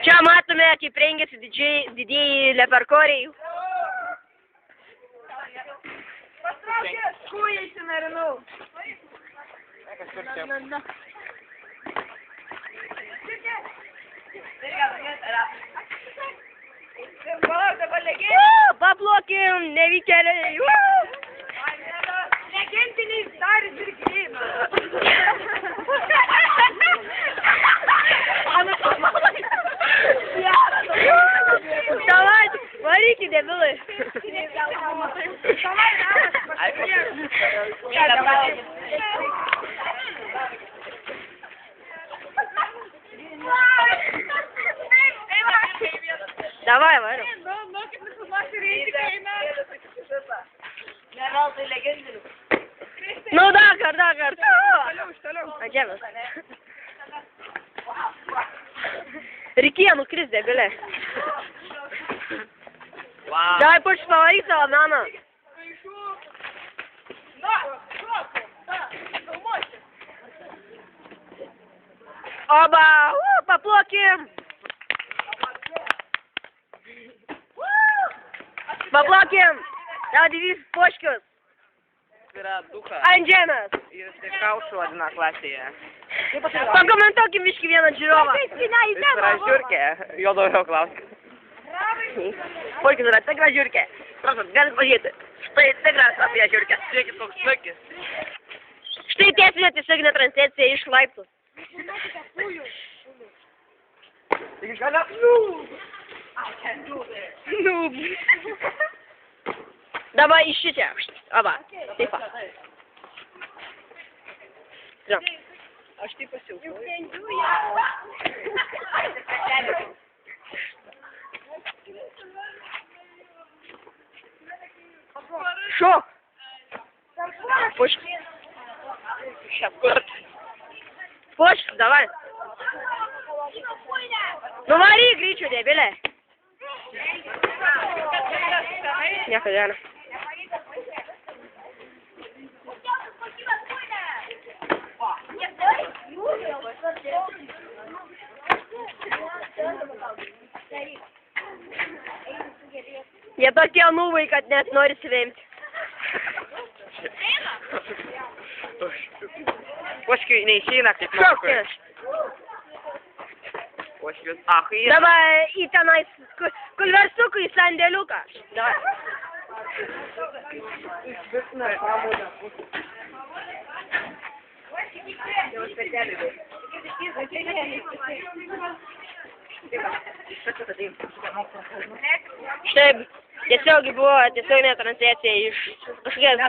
Čia matome, kaip rengiasi didieji leperkoriai. Pastraukė, kūjai įsinarinau. Paplokim, nevykėliai. Legendiniai dar zirgėjimai. Davai, varykit, debilai. Davai, varom. Nu, dakar. Toliau. Adžemas. Reikėjo nukrist, debilė. Davai, puš pavaryk savo meną. Oba, paplokim. Paplokim. Jau divys poškius. Yra duha. Ant žemės. Ir tik kaušų vadina klasėje. Pakomentuokim biškį vieną žiūrovą. Jis yra žiurkė. Jo daugiau klausimų. Poškis yra tikra žiūrkė. Prašom, galit pažiūrėti. Štai tikras apie žiūrkę. Žiūrėkit, koks snukis. Štai tiesinė tiesioginė transliacija iš laiptų. Noob. Давай iš šičia. Aba, taip pat. Aš taip pasiaukoju. Šok. Pušk. Pušk, давай. Nu varyk greičiau, debilė. Nieko gero. Jie tokie nūvai, kad net nori svimti. Poškiui neišeina kaip nori. Šoktis. Poškius, ahai. Давай į tenais kulversukų į sandėliuką. Давай. Štai tiesiogiai buvo tiesioginė transliacija iš kažkokios